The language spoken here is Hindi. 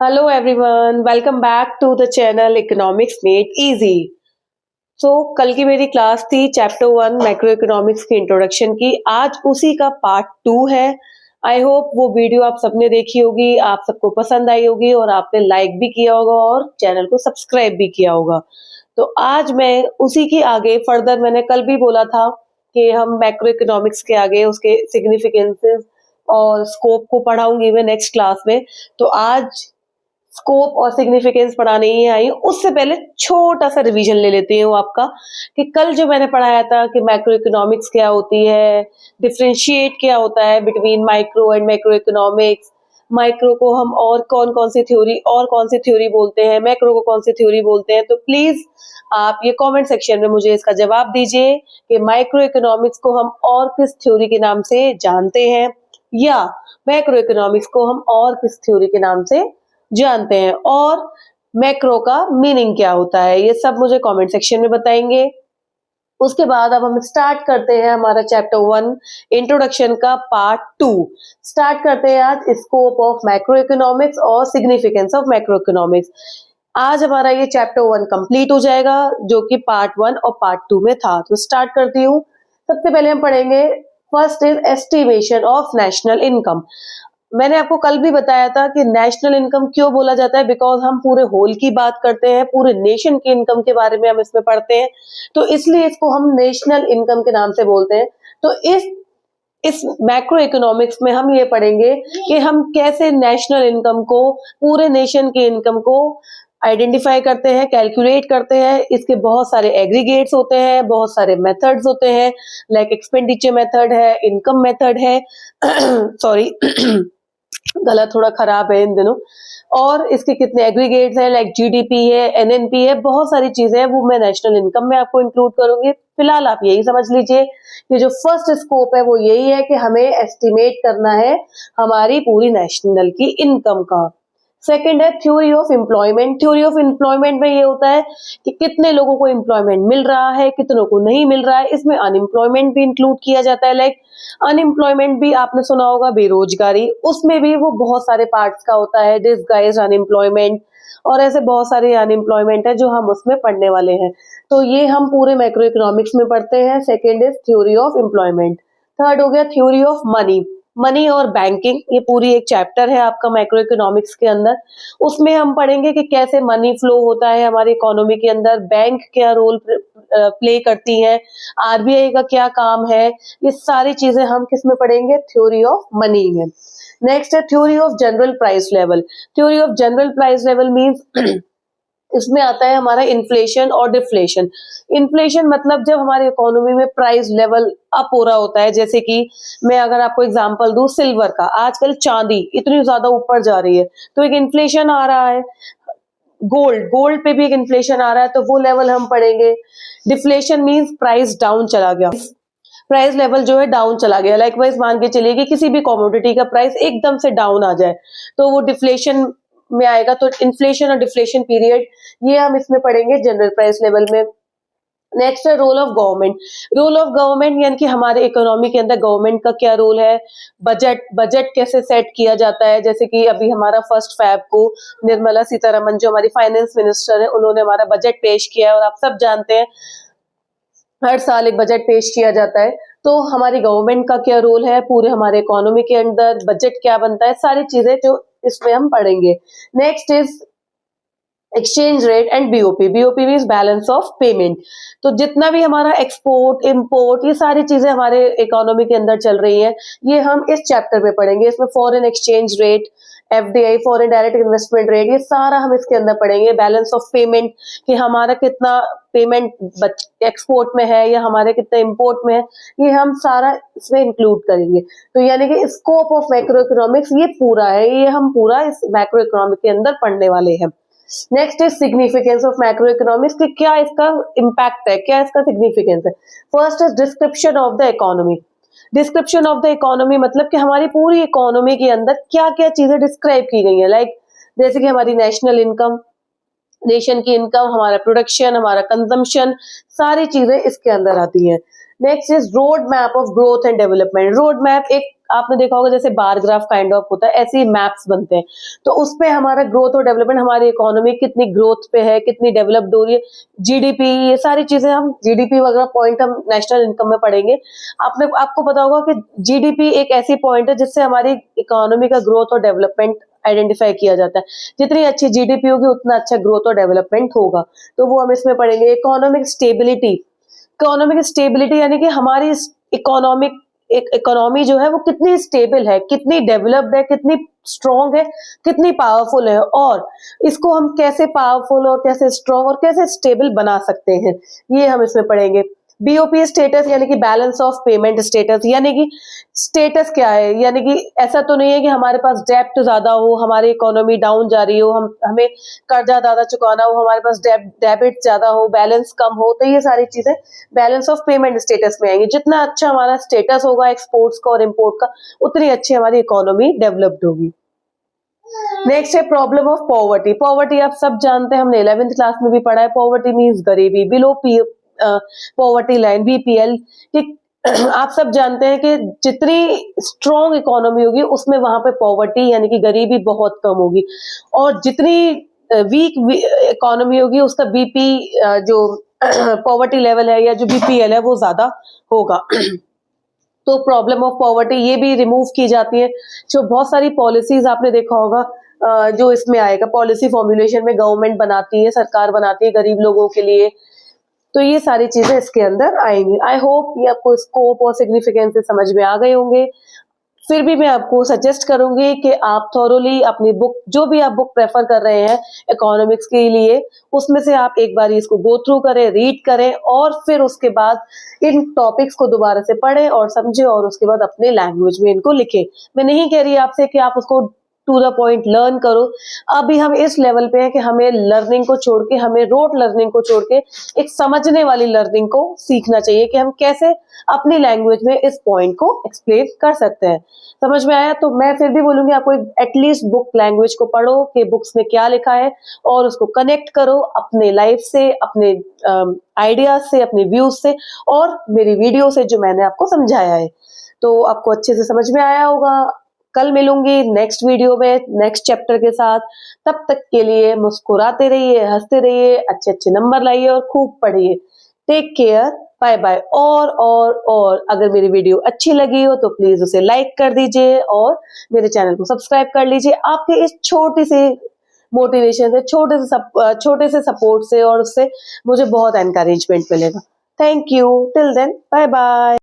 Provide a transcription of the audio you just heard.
Hello everyone, welcome back to the channel Economics Made Easy. कल की मेरी क्लास थी चैप्टर 1 मैक्रो इकोनॉमिक्स की इंट्रोडक्शन की। आज उसी का पार्ट 2 है। आई होप वो वीडियो आप सबने देखी होगी, आप सबको पसंद आई होगी और आपने लाइक भी किया होगा और चैनल को सब्सक्राइब भी किया होगा। तो आज मैं उसी की आगे फर्दर, मैंने कल भी बोला था कि हम मैक्रो इकोनॉमिक्स के आगे उसके सिग्निफिकेंसेस और स्कोप को पढ़ाऊंगी मैं नेक्स्ट क्लास में। तो आज स्कोप और सिग्निफिकेंस पढ़ाने ही आई हूँ। उससे पहले छोटा सा रिवीजन ले लेती हूँ आपका कि कल जो मैंने पढ़ाया था कि मैक्रो इकोनॉमिक्स क्या होती है, डिफरेंशिएट क्या होता है between micro and macro economics, micro को हम और कौन कौन सी थ्योरी बोलते हैं, मैक्रो को कौन सी थ्योरी बोलते हैं। तो प्लीज आप ये कमेंट सेक्शन में मुझे इसका जवाब दीजिए कि माइक्रो इकोनॉमिक्स को हम और किस थ्योरी के नाम से जानते हैं या मैक्रो इकोनॉमिक्स को हम और किस थ्योरी के नाम से जानते हैं, और मैक्रो का मीनिंग क्या होता है, ये सब मुझे कमेंट सेक्शन में बताएंगे। उसके बाद अब हम स्टार्ट करते हैं हमारा चैप्टर 1 इंट्रोडक्शन का पार्ट 2। स्टार्ट करते हैं आज स्कोप ऑफ मैक्रो इकोनॉमिक्स और सिग्निफिकेंस ऑफ मैक्रो इकोनॉमिक्स। आज हमारा ये चैप्टर 1 कंप्लीट हो जाएगा जो कि पार्ट 1 और पार्ट 2 में था। तो स्टार्ट करती हूँ। सबसे पहले हम पढ़ेंगे first is estimation of national income. मैंने आपको कल भी बताया था कि नेशनल इनकम क्यों बोला जाता है, बिकॉज हम पूरे होल की बात करते हैं, पूरे नेशन की इनकम के बारे में हम इसमें पढ़ते हैं, तो इसलिए इसको हम नेशनल इनकम के नाम से बोलते हैं। तो इस मैक्रो इकोनॉमिक्स में हम ये पढ़ेंगे कि हम कैसे नेशनल इनकम को, पूरे नेशन की इनकम को आइडेंटिफाई करते हैं, कैलकुलेट करते हैं। इसके बहुत सारे एग्रीगेट्स होते हैं, बहुत सारे मेथड्स होते हैं, लाइक एक्सपेंडिचर मेथड है, इनकम मेथड है सॉरी गला थोड़ा खराब है इन दिनों। और इसके कितने एग्रीगेट्स हैं, लाइक जीडीपी है, एनएनपी है, बहुत सारी चीजें हैं, वो मैं नेशनल इनकम में आपको इंक्लूड करूंगी। फिलहाल आप यही समझ लीजिए कि जो फर्स्ट स्कोप है वो यही है कि हमें एस्टिमेट करना है हमारी पूरी नेशनल की इनकम का। सेकंड है theory of employment. Theory of employment में ये होता है कि कितने लोगों को एम्प्लॉयमेंट मिल रहा है, कितनों को नहीं मिल रहा है। इसमें अनएम्प्लॉयमेंट भी इंक्लूड किया जाता है। लाइक अनएम्प्लॉयमेंट भी आपने सुना होगा, बेरोजगारी, उसमें भी वो बहुत सारे पार्ट्स का होता है, डिसगाइज अनएम्प्लॉयमेंट, और ऐसे बहुत सारे अनएम्प्लॉयमेंट है जो हम उसमें पढ़ने वाले हैं। तो ये हम पूरे मैक्रो इकोनॉमिक्स में पढ़ते हैं। Second is theory of employment. Third हो गया थ्योरी ऑफ मनी। मनी और बैंकिंग, ये पूरी एक चैप्टर है आपका मैक्रो इकोनॉमिक्स के अंदर। उसमें हम पढ़ेंगे कि कैसे मनी फ्लो होता है हमारी इकोनॉमी के अंदर, बैंक क्या रोल प्ले करती है, आरबीआई का क्या काम है, ये सारी चीजें हम किस में पढ़ेंगे, थ्योरी ऑफ मनी में। नेक्स्ट है theory of general price level. Theory of general price level means इसमें आता है हमारा इन्फ्लेशन और डिफ्लेशन। इन्फ्लेशन मतलब जब हमारी इकोनॉमी में प्राइस लेवल अप हो रहा होता है, जैसे कि मैं अगर आपको एग्जांपल दूं सिल्वर का, आजकल चांदी इतनी ज्यादा ऊपर जा रही है तो एक इन्फ्लेशन आ रहा है। गोल्ड पे भी एक इन्फ्लेशन आ रहा है, तो वो लेवल हम पढ़ेंगे। डिफ्लेशन मींस प्राइस डाउन चला गया, प्राइस लेवल जो है डाउन चला गया। लाइकवाइज मान के चलिए कि किसी भी कमोडिटी का प्राइस एकदम से डाउन आ जाए तो वो डिफ्लेशन में आएगा। तो इन्फ्लेशन और डिफ्लेशन पीरियड ये हम इसमें पढ़ेंगे जनरल प्राइस लेवल में। नेक्स्ट है role of government. Role of government यानी कि हमारे इकोनॉमी के अंदर गवर्नमेंट का क्या रोल है, बजट कैसे सेट किया जाता है। जैसे कि अभी हमारा 1 फरवरी को निर्मला सीतारमन जो हमारी फाइनेंस मिनिस्टर है, उन्होंने हमारा बजट पेश किया है, और आप सब जानते हैं हर साल एक बजट पेश किया जाता है। तो हमारी गवर्नमेंट का क्या रोल है पूरे हमारे इकोनॉमी के अंदर, बजट क्या बनता है, सारी चीजें जो इसमें हम पढ़ेंगे। Next is exchange rate and BOP. BOP means balance of payment. तो जितना भी हमारा एक्सपोर्ट इंपोर्ट ये सारी चीजें हमारे इकोनॉमी के अंदर चल रही है, ये हम इस चैप्टर में पढ़ेंगे। इसमें foreign exchange rate, FDI foreign direct investment rate, ये सारा हम इसके अंदर पढ़ेंगे। बैलेंस ऑफ पेमेंट कि हमारा कितना पेमेंट एक्सपोर्ट में है या हमारे कितना इंपोर्ट में है, ये हम सारा इसमें इंक्लूड करेंगे। तो यानी कि स्कोप ऑफ मैक्रो इकोनॉमिक्स ये पूरा है, ये हम पूरा इस मैक्रो इकोनॉमिक के अंदर पढ़ने वाले हैं। Next is significance of macro economics कि क्या इसका इम्पैक्ट है, क्या इसका सिग्निफिकेंस है। First is description of the economy. Description of the economy मतलब कि हमारी पूरी इकोनॉमी के अंदर क्या क्या चीजें डिस्क्राइब की गई है। लाइक जैसे कि हमारी नेशनल इनकम, नेशन की इनकम, हमारा प्रोडक्शन, हमारा कंजम्पशन, सारी चीजें इसके अंदर आती हैं। Next is road map of growth and development. Road map एक आपने देखा होगा जैसे बार ग्राफ काइंड ऑफ होता है, ऐसे ही मैप्स बनते हैं। तो उस पे हमारा ग्रोथ और डेवलपमेंट, हमारी इकोनॉमी कितनी ग्रोथ पे है, कितनी डेवलप्ड हो रही है, जीडीपी, ये सारी चीजें हम जीडीपी वगैरह पॉइंट हम नेशनल इनकम में पढ़ेंगे। आपको पता होगा कि जीडीपी एक ऐसी पॉइंट है जिससे हमारी इकोनॉमी का ग्रोथ और डेवलपमेंट आइडेंटिफाई किया जाता है। जितनी अच्छी जीडीपी होगी उतना अच्छा ग्रोथ और डेवलपमेंट होगा। तो वो हम इसमें पढ़ेंगे। इकोनॉमिक स्टेबिलिटी, इकोनॉमिक स्टेबिलिटी यानी कि हमारी इकोनॉमी जो है वो कितनी स्टेबल है, कितनी डेवलप्ड है, कितनी स्ट्रॉन्ग है, कितनी पावरफुल है, और इसको हम कैसे पावरफुल और कैसे स्ट्रॉन्ग और कैसे स्टेबल बना सकते हैं, ये हम इसमें पढ़ेंगे। बीओपी स्टेटस यानी कि बैलेंस ऑफ पेमेंट स्टेटस, यानी कि स्टेटस क्या है, यानी कि ऐसा तो नहीं है कि हमारे पास डेब्ट ज्यादा हो, हमारी इकोनॉमी डाउन जा रही हो, हमें कर्जा ज्यादा चुकाना हो, हमारे पास डेबिट ज्यादा हो, बैलेंस कम हो। तो ये सारी चीजें बैलेंस ऑफ पेमेंट स्टेटस में आएंगी। जितना अच्छा हमारा स्टेटस होगा एक्सपोर्ट्स का और इम्पोर्ट का, उतनी अच्छी हमारी इकोनॉमी डेवलप्ड होगी। नेक्स्ट है प्रॉब्लम ऑफ पॉवर्टी। पॉवर्टी आप सब जानते हैं, हमने 11th क्लास में भी पढ़ा है। पॉवर्टी मीन्स गरीबी, बिलो पॉवर्टी लाइन, बीपीएल। आप सब जानते हैं कि जितनी स्ट्रॉन्ग इकोनॉमी होगी उसमें वहां पे पॉवर्टी यानी कि गरीबी बहुत कम होगी, और जितनी वीक इकोनॉमी होगी उसका बीपी जो पॉवर्टी लेवल है या जो बीपीएल है वो ज्यादा होगा। तो प्रॉब्लम ऑफ पॉवर्टी ये भी रिमूव की जाती है। जो बहुत सारी पॉलिसीज आपने देखा होगा जो इसमें आएगा, पॉलिसी फॉर्मुलेशन में गवर्नमेंट बनाती है, सरकार बनाती है गरीब लोगों के लिए। तो ये सारी चीजें इसके अंदर आएंगी। आई होप ये आपको स्कोप और सिग्निफिकेंस समझ में आ गए होंगे। फिर भी मैं आपको सजेस्ट करूंगी कि आप थॉरोली अपनी बुक, जो भी आप बुक प्रेफर कर रहे हैं इकोनॉमिक्स के लिए, उसमें से आप एक बार इसको गो थ्रू करें, रीड करें, और फिर उसके बाद इन टॉपिक्स को दोबारा से पढ़ें और समझें, और उसके बाद अपने लैंग्वेज में इनको लिखें। मैं नहीं कह रही आपसे कि आप उसको टू द पॉइंट लर्न करो। अभी हम इस लेवल पे हैं कि हमें लर्निंग को छोड़ के, हमें रोट लर्निंग को छोड़ के एक समझने वाली लर्निंग को सीखना चाहिए कि हम कैसे अपनी लैंग्वेज में इस पॉइंट को एक्सप्लेन कर सकते हैं। समझ में आया? तो मैं फिर भी बोलूंगी आपको एटलीस्ट बुक लैंग्वेज को पढ़ो कि बुक्स में क्या लिखा है, और उसको कनेक्ट करो अपने लाइफ से, अपने आइडियाज से, अपने व्यूज से, और मेरी वीडियो से जो मैंने आपको समझाया है। तो आपको अच्छे से समझ में आया होगा। कल मिलूंगी नेक्स्ट वीडियो में नेक्स्ट चैप्टर के साथ। तब तक के लिए मुस्कुराते रहिए, हंसते रहिए, अच्छे अच्छे नंबर लाइए और खूब पढ़िए। Take care, bye bye. और अगर मेरी वीडियो अच्छी लगी हो तो प्लीज उसे लाइक कर दीजिए और मेरे चैनल को सब्सक्राइब कर लीजिए। आपके इस छोटी सी मोटिवेशन से, छोटे से सपोर्ट से, और उससे मुझे बहुत एनकरेजमेंट मिलेगा। Thank you. Till then, bye bye.